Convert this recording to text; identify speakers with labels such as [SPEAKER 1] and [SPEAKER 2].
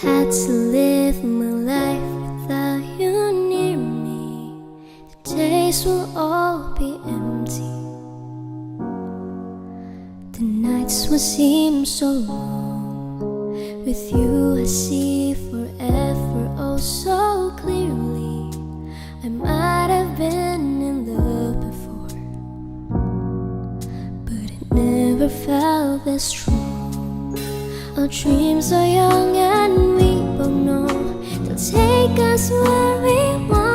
[SPEAKER 1] had to live my life without you near me. The days will all be empty. The nights will seem so long. With you I see forever oh so clearly. I might have been in love before, but it never felt this strong. Our dreams are young and we both know they'll take us where we want.